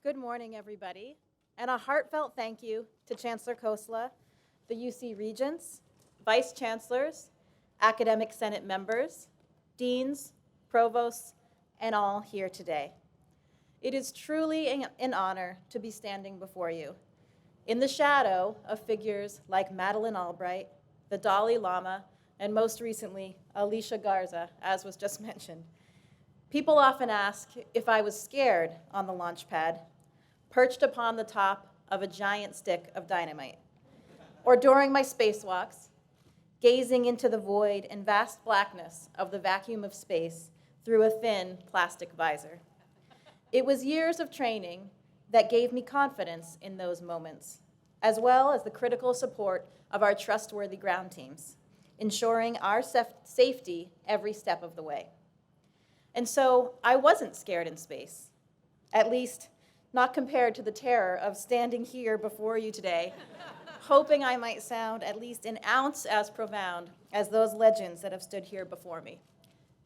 Good morning, everybody, and a heartfelt thank you to Chancellor Khosla, the UC Regents, Vice Chancellors, Academic Senate members, Deans, Provosts, and all here today. It is truly an honor to be standing before you, in the shadow of figures like Madeleine Albright, the Dalai Lama, and most recently, Alicia Garza, as was just mentioned. People often ask if I was scared on the launch pad, perched upon the top of a giant stick of dynamite, or during my spacewalks, gazing into the void and vast blackness of the vacuum of space through a thin plastic visor. It was years of training that gave me confidence in those moments, as well as the critical support of our trustworthy ground teams, ensuring our safety every step of the way. And so I wasn't scared in space, at least not compared to the terror of standing here before you today, hoping I might sound at least an ounce as profound as those legends that have stood here before me.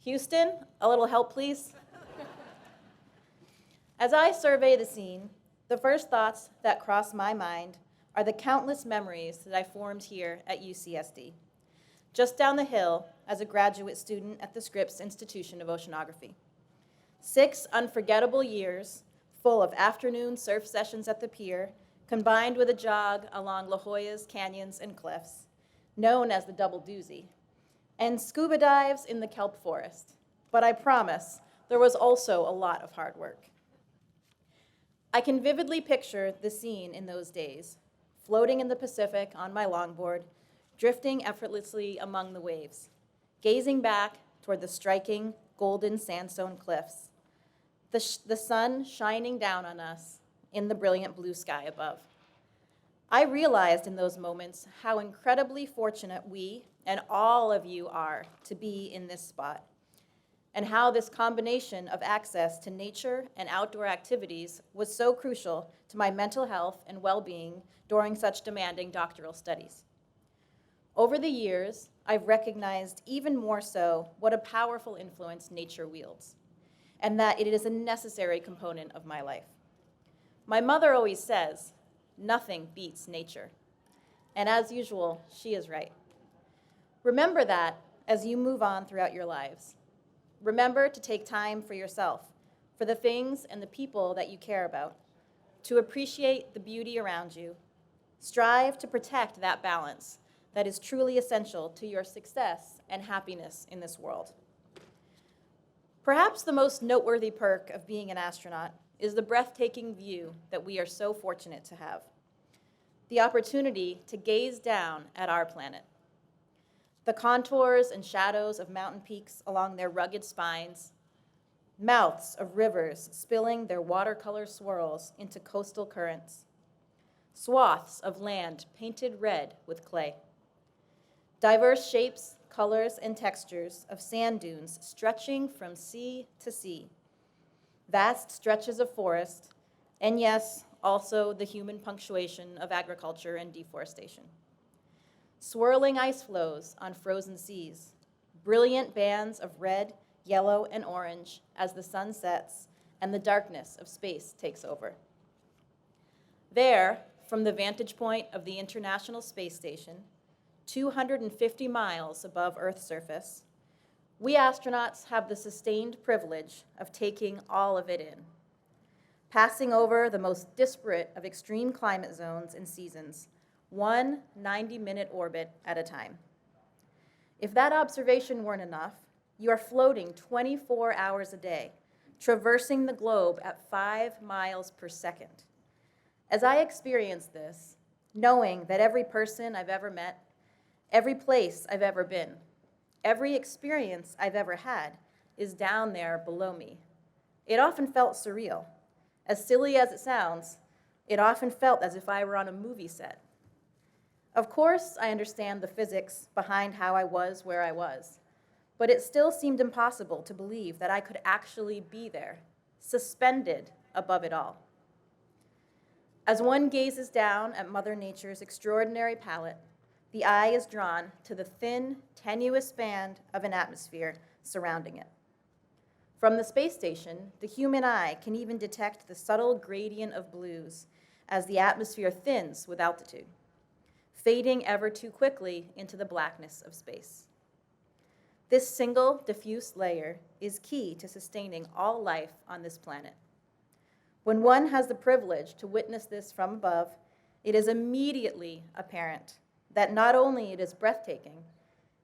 Houston, a little help, please. As I survey the scene, the first thoughts that cross my mind are the countless memories that I formed here at UCSD, just down the hill as a graduate student at the Scripps Institution of Oceanography. 6 unforgettable years full of afternoon surf sessions at the pier, combined with a jog along La Jolla's canyons and cliffs, known as the Double Doozy, and scuba dives in the kelp forest. But I promise, there was also a lot of hard work. I can vividly picture the scene in those days, floating in the Pacific on my longboard, drifting effortlessly among the waves, gazing back toward the striking golden sandstone cliffs, the sun shining down on us in the brilliant blue sky above. I realized in those moments how incredibly fortunate we and all of you are to be in this spot, and how this combination of access to nature and outdoor activities was so crucial to my mental health and well-being during such demanding doctoral studies. Over the years, I've recognized even more so what a powerful influence nature wields, and that it is a necessary component of my life. My mother always says, nothing beats nature. And as usual, she is right. Remember that as you move on throughout your lives. Remember to take time for yourself, for the things and the people that you care about, to appreciate the beauty around you. Strive to protect that balance that is truly essential to your success and happiness in this world. Perhaps the most noteworthy perk of being an astronaut is the breathtaking view that we are so fortunate to have. The opportunity to gaze down at our planet. The contours and shadows of mountain peaks along their rugged spines, mouths of rivers spilling their watercolor swirls into coastal currents, swaths of land painted red with clay, diverse shapes, colors, and textures of sand dunes stretching from sea to sea, vast stretches of forest, and yes, also the human punctuation of agriculture and deforestation. Swirling ice flows on frozen seas, brilliant bands of red, yellow, and orange as the sun sets and the darkness of space takes over. There, from the vantage point of the International Space Station, 250 miles above Earth's surface, we astronauts have the sustained privilege of taking all of it in, passing over the most disparate of extreme climate zones and seasons, one 90-minute orbit at a time. If that observation weren't enough, you are floating 24 hours a day, traversing the globe at 5 miles per second. As I experienced this, knowing that every person I've ever met, every place I've ever been, every experience I've ever had is down there below me, it often felt surreal. As silly as it sounds, it often felt as if I were on a movie set. Of course, I understand the physics behind how I was where I was, but it still seemed impossible to believe that I could actually be there, suspended above it all. As one gazes down at Mother Nature's extraordinary palette, the eye is drawn to the thin, tenuous band of an atmosphere surrounding it. From the space station, the human eye can even detect the subtle gradient of blues as the atmosphere thins with altitude, fading ever too quickly into the blackness of space. This single diffuse layer is key to sustaining all life on this planet. When one has the privilege to witness this from above, it is immediately apparent that not only it is breathtaking,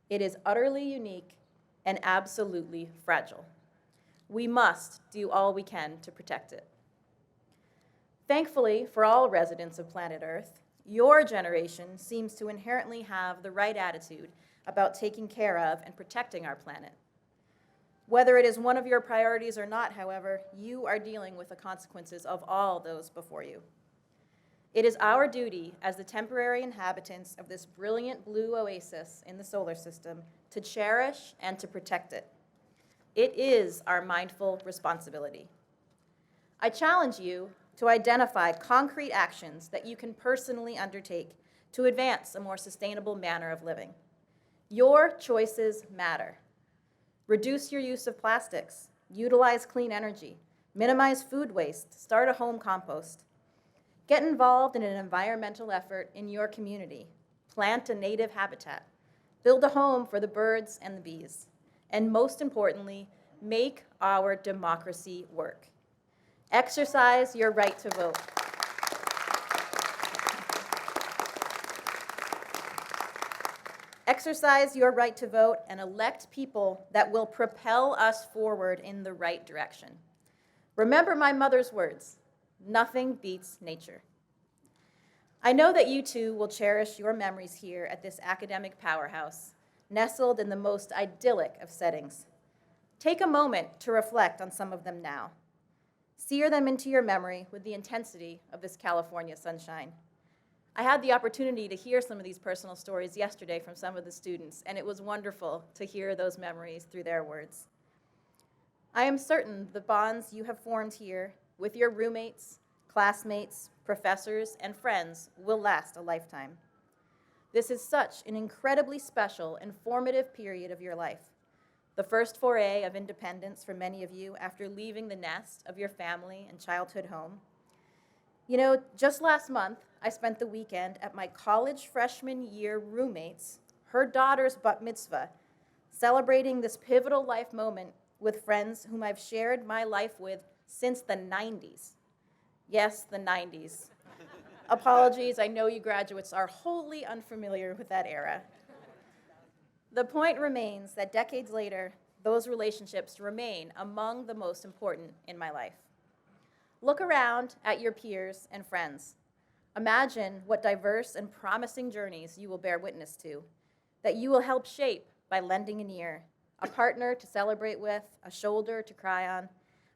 it is utterly unique and absolutely fragile. We must do all we can to protect it. Thankfully, for all residents of planet Earth, your generation seems to inherently have the right attitude about taking care of and protecting our planet. Whether it is one of your priorities or not, however, you are dealing with the consequences of all those before you. It is our duty as the temporary inhabitants of this brilliant blue oasis in the solar system to cherish and to protect it. It is our mindful responsibility. I challenge you to identify concrete actions that you can personally undertake to advance a more sustainable manner of living. Your choices matter. Reduce your use of plastics, utilize clean energy, minimize food waste, start a home compost. Get involved in an environmental effort in your community. Plant a native habitat. Build a home for the birds and the bees. And most importantly, make our democracy work. Exercise your right to vote. Exercise your right to vote and elect people that will propel us forward in the right direction. Remember my mother's words, nothing beats nature. I know that you too will cherish your memories here at this academic powerhouse, nestled in the most idyllic of settings. Take a moment to reflect on some of them now. Sear them into your memory with the intensity of this California sunshine. I had the opportunity to hear some of these personal stories yesterday from some of the students, and it was wonderful to hear those memories through their words. I am certain the bonds you have formed here with your roommates, classmates, professors, and friends will last a lifetime. This is such an incredibly special and formative period of your life. The first foray of independence for many of you after leaving the nest of your family and childhood home. You know, just last month, I spent the weekend at my college freshman year roommate's, her daughter's bat mitzvah, celebrating this pivotal life moment with friends whom I've shared my life with since the 90s. Yes, the 90s. Apologies, I know you graduates are wholly unfamiliar with that era. The point remains that decades later, those relationships remain among the most important in my life. Look around at your peers and friends. Imagine what diverse and promising journeys you will bear witness to, that you will help shape by lending an ear, a partner to celebrate with, a shoulder to cry on.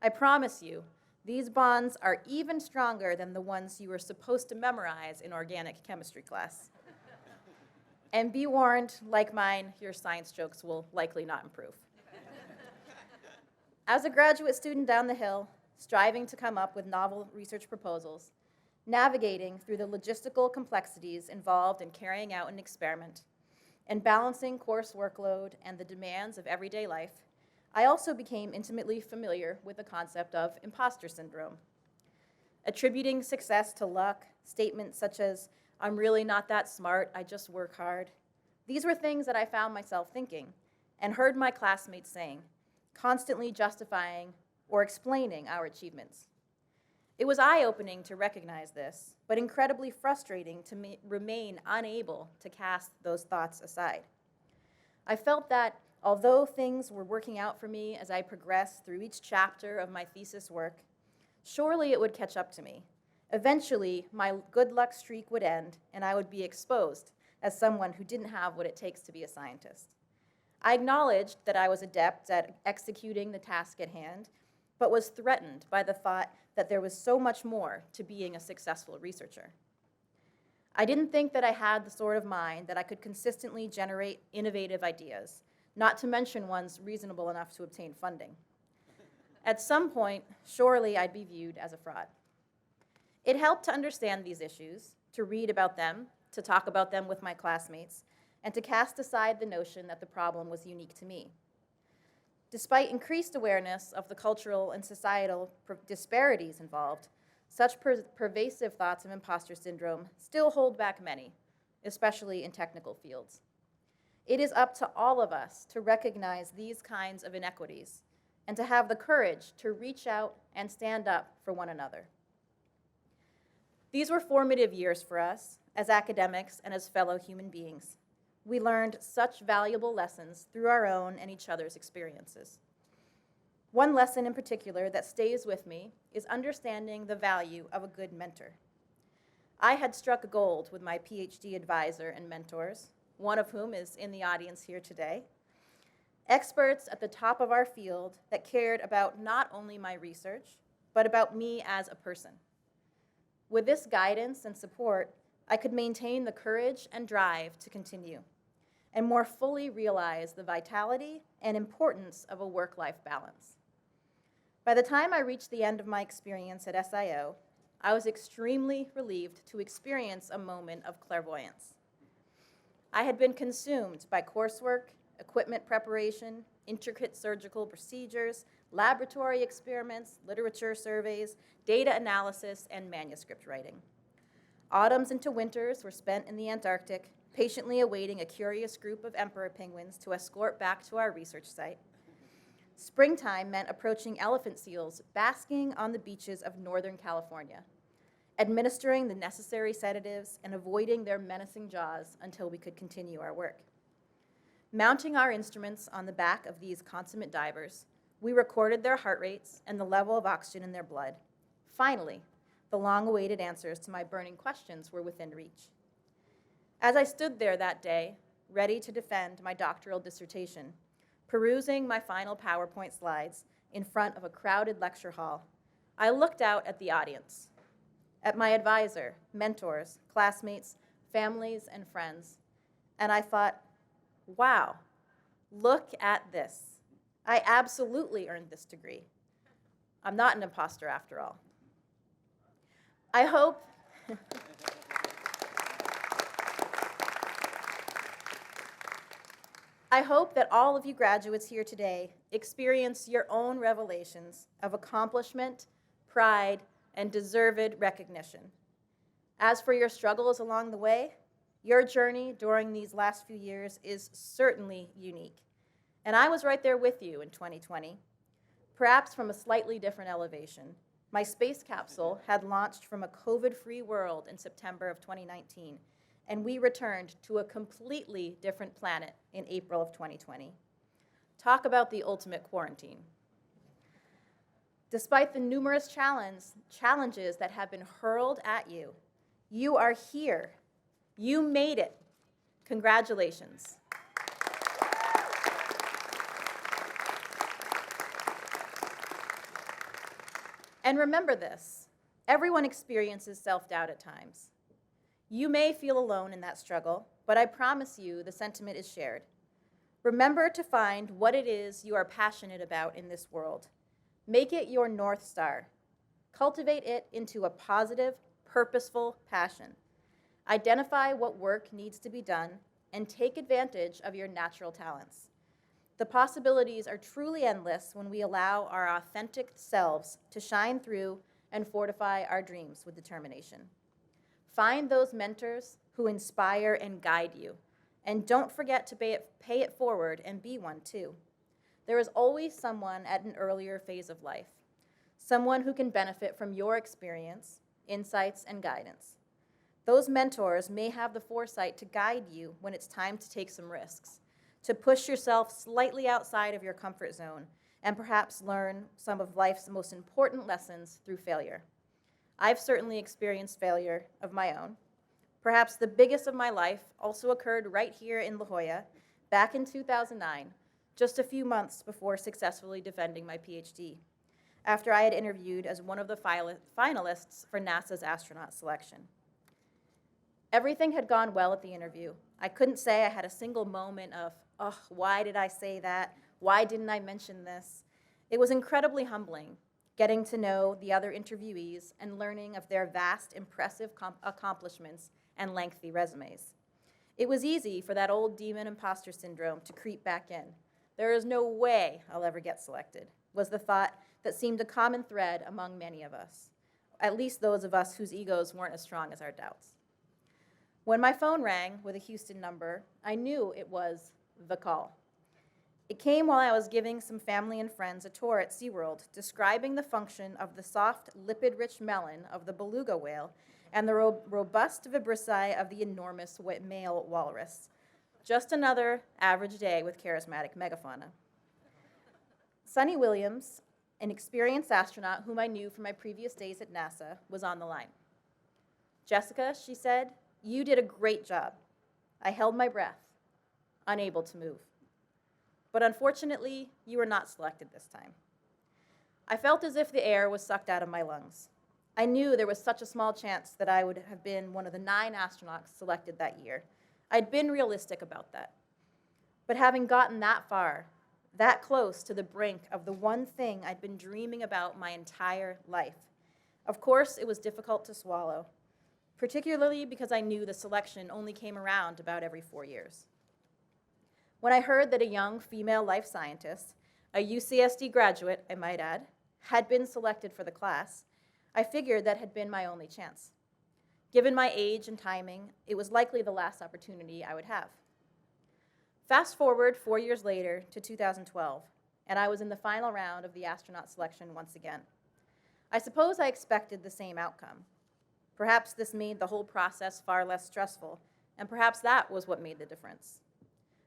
I promise you, these bonds are even stronger than the ones you were supposed to memorize in organic chemistry class. And be warned, like mine, your science jokes will likely not improve. As a graduate student down the hill, striving to come up with novel research proposals, navigating through the logistical complexities involved in carrying out an experiment, and balancing course workload and the demands of everyday life, I also became intimately familiar with the concept of imposter syndrome. Attributing success to luck, statements such as, "I'm really not that smart, I just work hard." These were things that I found myself thinking and heard my classmates saying, constantly justifying or explaining our achievements. It was eye-opening to recognize this, but incredibly frustrating to remain unable to cast those thoughts aside. I felt that although things were working out for me as I progressed through each chapter of my thesis work, surely it would catch up to me. Eventually, my good luck streak would end, and I would be exposed as someone who didn't have what it takes to be a scientist. I acknowledged that I was adept at executing the task at hand, but was threatened by the thought that there was so much more to being a successful researcher. I didn't think that I had the sort of mind that I could consistently generate innovative ideas, not to mention ones reasonable enough to obtain funding. At some point, surely I'd be viewed as a fraud. It helped to understand these issues, to read about them, to talk about them with my classmates, and to cast aside the notion that the problem was unique to me. Despite increased awareness of the cultural and societal disparities involved, such pervasive thoughts of imposter syndrome still hold back many, especially in technical fields. It is up to all of us to recognize these kinds of inequities and to have the courage to reach out and stand up for one another. These were formative years for us as academics and as fellow human beings. We learned such valuable lessons through our own and each other's experiences. One lesson in particular that stays with me is understanding the value of a good mentor. I had struck gold with my PhD advisor and mentors, one of whom is in the audience here today, experts at the top of our field that cared about not only my research, but about me as a person. With this guidance and support, I could maintain the courage and drive to continue and more fully realize the vitality and importance of a work-life balance. By the time I reached the end of my experience at SIO, I was extremely relieved to experience a moment of clairvoyance. I had been consumed by coursework, equipment preparation, intricate surgical procedures, laboratory experiments, literature surveys, data analysis, and manuscript writing. Autumns into winters were spent in the Antarctic, patiently awaiting a curious group of emperor penguins to escort back to our research site. Springtime meant approaching elephant seals basking on the beaches of Northern California, administering the necessary sedatives and avoiding their menacing jaws until we could continue our work. Mounting our instruments on the back of these consummate divers, we recorded their heart rates and the level of oxygen in their blood. Finally, the long-awaited answers to my burning questions were within reach. As I stood there that day, ready to defend my doctoral dissertation, perusing my final PowerPoint slides in front of a crowded lecture hall, I looked out at the audience, at my advisor, mentors, classmates, families, and friends, and I thought, wow, look at this. I absolutely earned this degree. I'm not an imposter after all. I hope that all of you graduates here today experience your own revelations of accomplishment, pride, and deserved recognition. As for your struggles along the way, your journey during these last few years is certainly unique. And I was right there with you in 2020, perhaps from a slightly different elevation. My space capsule had launched from a COVID-free world in September of 2019, and we returned to a completely different planet in April of 2020. Talk about the ultimate quarantine. Despite the numerous challenges that have been hurled at you, you are here. You made it. Congratulations. And remember this, everyone experiences self-doubt at times. You may feel alone in that struggle, but I promise you the sentiment is shared. Remember to find what it is you are passionate about in this world. Make it your North Star. Cultivate it into a positive, purposeful passion. Identify what work needs to be done and take advantage of your natural talents. The possibilities are truly endless when we allow our authentic selves to shine through and fortify our dreams with determination. Find those mentors who inspire and guide you, and don't forget to pay it forward and be one too. There is always someone at an earlier phase of life, someone who can benefit from your experience, insights, and guidance. Those mentors may have the foresight to guide you when it's time to take some risks, to push yourself slightly outside of your comfort zone, and perhaps learn some of life's most important lessons through failure. I've certainly experienced failure of my own. Perhaps the biggest of my life also occurred right here in La Jolla back in 2009, just a few months before successfully defending my PhD, after I had interviewed as one of the finalists for NASA's astronaut selection. Everything had gone well at the interview. I couldn't say I had a single moment of, oh, why did I say that? Why didn't I mention this? It was incredibly humbling, getting to know the other interviewees and learning of their vast, impressive accomplishments and lengthy resumes. It was easy for that old demon imposter syndrome to creep back in, There is no way I'll ever get selected, was the thought that seemed a common thread among many of us, at least those of us whose egos weren't as strong as our doubts. When my phone rang with a Houston number, I knew it was the call. It came while I was giving some family and friends a tour at SeaWorld, describing the function of the soft, lipid-rich melon of the beluga whale and the robust vibrissae of the enormous male walrus. Just another average day with charismatic megafauna. Sunny Williams, an experienced astronaut whom I knew from my previous days at NASA, was on the line. "Jessica," she said, "you did a great job." I held my breath, unable to move. "But unfortunately, you were not selected this time." I felt as if the air was sucked out of my lungs. I knew there was such a small chance that I would have been one of the 9 astronauts selected that year. I'd been realistic about that. But having gotten that far, that close to the brink of the one thing I'd been dreaming about my entire life, of course it was difficult to swallow, particularly because I knew the selection only came around about every 4 years. When I heard that a young female life scientist, a UCSD graduate, I might add, had been selected for the class, I figured that had been my only chance. Given my age and timing, it was likely the last opportunity I would have. Fast forward 4 years later to 2012, and I was in the final round of the astronaut selection once again. I suppose I expected the same outcome. Perhaps this made the whole process far less stressful, and perhaps that was what made the difference.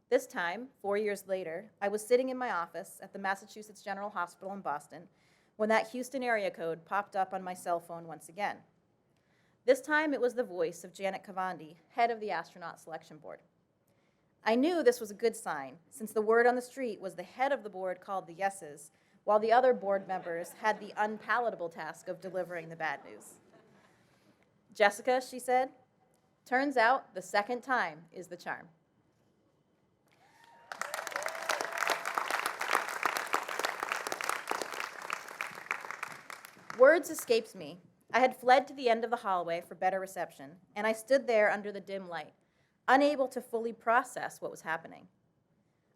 This time, 4 years later, I was sitting in my office at the Massachusetts General Hospital in Boston when that Houston area code popped up on my cell phone once again. This time, it was the voice of Janet Kavandi, head of the astronaut selection board. I knew this was a good sign, since the word on the street was the head of the board called the yeses, while the other board members had the unpalatable task of delivering the bad news. "Jessica," she said, "turns out the second time is the charm." Words escaped me. I had fled to the end of the hallway for better reception, and I stood there under the dim light, unable to fully process what was happening.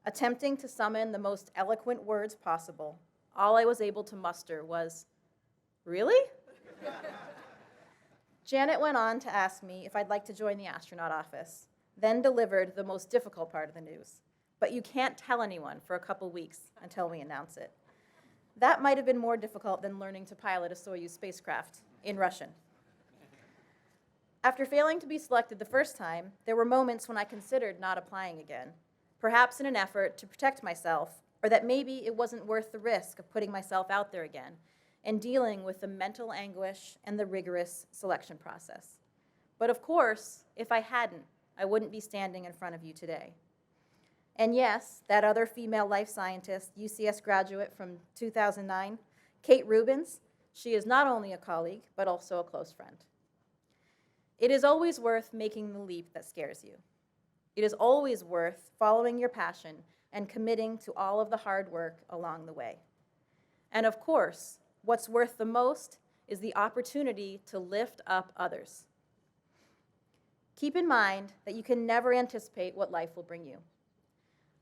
Attempting to summon the most eloquent words possible, all I was able to muster was, "Really?" Janet went on to ask me if I'd like to join the astronaut office, then delivered the most difficult part of the news. "But you can't tell anyone for a couple weeks until we announce it." That might have been more difficult than learning to pilot a Soyuz spacecraft in Russian. After failing to be selected the first time, there were moments when I considered not applying again, perhaps in an effort to protect myself, or that maybe it wasn't worth the risk of putting myself out there again and dealing with the mental anguish and the rigorous selection process. But of course, if I hadn't, I wouldn't be standing in front of you today. And yes, that other female life scientist, UCS graduate from 2009, Kate Rubins, she is not only a colleague, but also a close friend. It is always worth making the leap that scares you. It is always worth following your passion and committing to all of the hard work along the way. And of course, what's worth the most is the opportunity to lift up others. Keep in mind that you can never anticipate what life will bring you.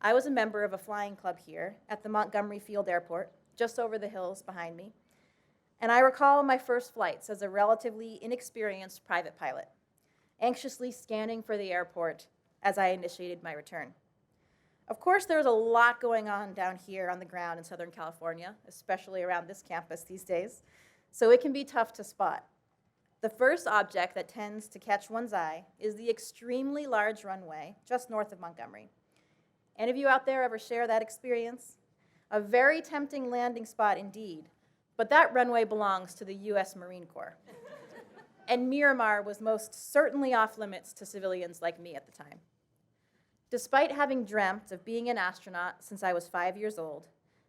I was a member of a flying club here at the Montgomery Field Airport, just over the hills behind me, and I recall my first flights as a relatively inexperienced private pilot, anxiously scanning for the airport as I initiated my return. Of course, there was a lot going on down here on the ground in Southern California, especially around this campus these days, so it can be tough to spot. The first object that tends to catch one's eye is the extremely large runway just north of Montgomery. Any of you out there ever share that experience? A very tempting landing spot indeed, but that runway belongs to the US Marine Corps. And Miramar was most certainly off limits to civilians like me at the time. Despite having dreamt of being an astronaut since I was 5 years old,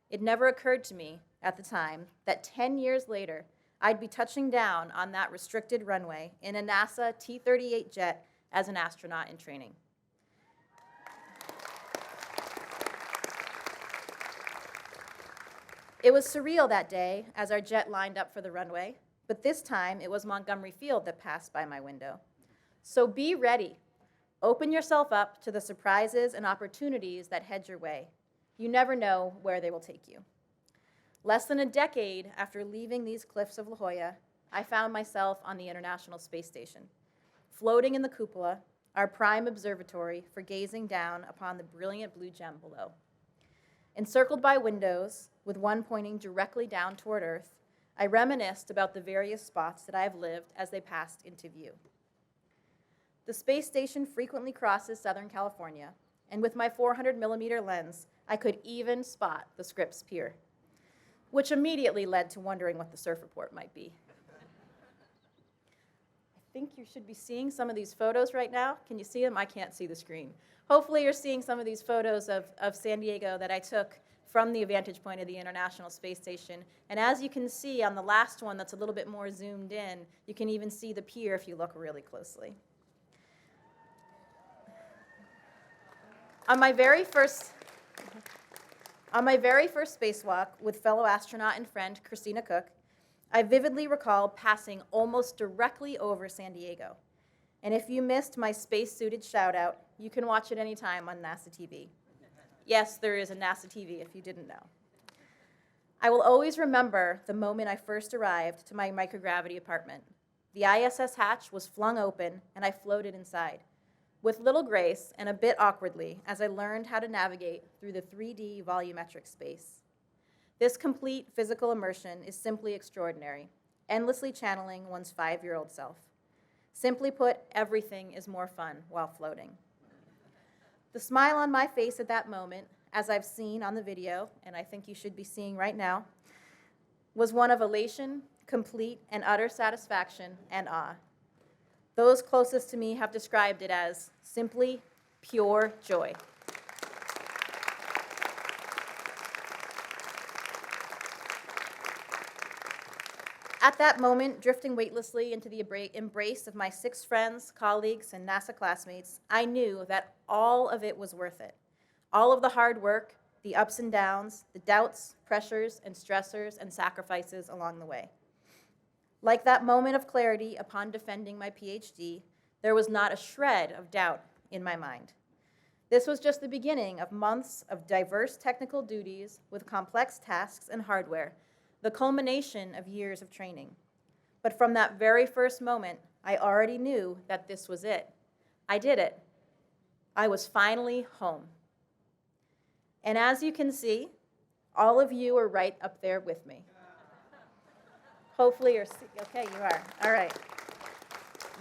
it never occurred to me at the time that 10 years later, I'd be touching down on that restricted runway in a NASA T-38 jet as an astronaut in training. It was surreal that day as our jet lined up for the runway, but this time it was Montgomery Field that passed by my window. So be ready. Open yourself up to the surprises and opportunities that head your way. You never know where they will take you. Less than a decade after leaving these cliffs of La Jolla, I found myself on the International Space Station, floating in the cupola, our prime observatory for gazing down upon the brilliant blue gem below. Encircled by windows, with one pointing directly down toward Earth, I reminisced about the various spots that I have lived as they passed into view. The space station frequently crosses Southern California, and with my 400-millimeter lens, I could even spot the Scripps Pier, which immediately led to wondering what the surf report might be. I think you should be seeing some of these photos right now. Can you see them? I can't see the screen. Hopefully you're seeing some of these photos of San Diego that I took from the vantage point of the International Space Station. And as you can see on the last one that's a little bit more zoomed in, you can even see the pier if you look really closely. On my very first spacewalk with fellow astronaut and friend Christina Cook, I vividly recall passing almost directly over San Diego. And if you missed my space-suited shout-out, you can watch it anytime on NASA TV. Yes, there is a NASA TV if you didn't know. I will always remember the moment I first arrived to my microgravity apartment. The ISS hatch was flung open, and I floated inside, with little grace and a bit awkwardly as I learned how to navigate through the 3D volumetric space. This complete physical immersion is simply extraordinary, endlessly channeling one's 5-year-old self. Simply put, everything is more fun while floating. The smile on my face at that moment, as I've seen on the video, and I think you should be seeing right now, was one of elation, complete and utter satisfaction and awe. Those closest to me have described it as simply pure joy. At that moment, drifting weightlessly into the embrace of my 6 friends, colleagues, and NASA classmates, I knew that all of it was worth it. All of the hard work, the ups and downs, the doubts, pressures, and stressors, and sacrifices along the way. Like that moment of clarity upon defending my PhD, there was not a shred of doubt in my mind. This was just the beginning of months of diverse technical duties with complex tasks and hardware, the culmination of years of training. But from that very first moment, I already knew that this was it. I did it. I was finally home. And as you can see, all of you are right up there with me. Hopefully you're, okay, you are. All right.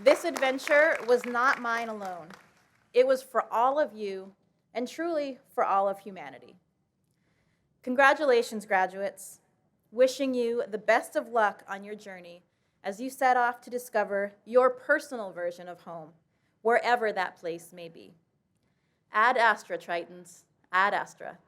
This adventure was not mine alone. It was for all of you, and truly for all of humanity. Congratulations, graduates. Wishing you the best of luck on your journey as you set off to discover your personal version of home, wherever that place may be. Ad Astra, Tritons, ad Astra.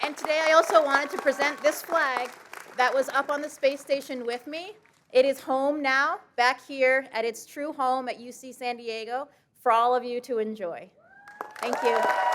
And today I also wanted to present this flag that was up on the space station with me. It is home now, back here at its true home at UC San Diego, for all of you to enjoy. Thank you.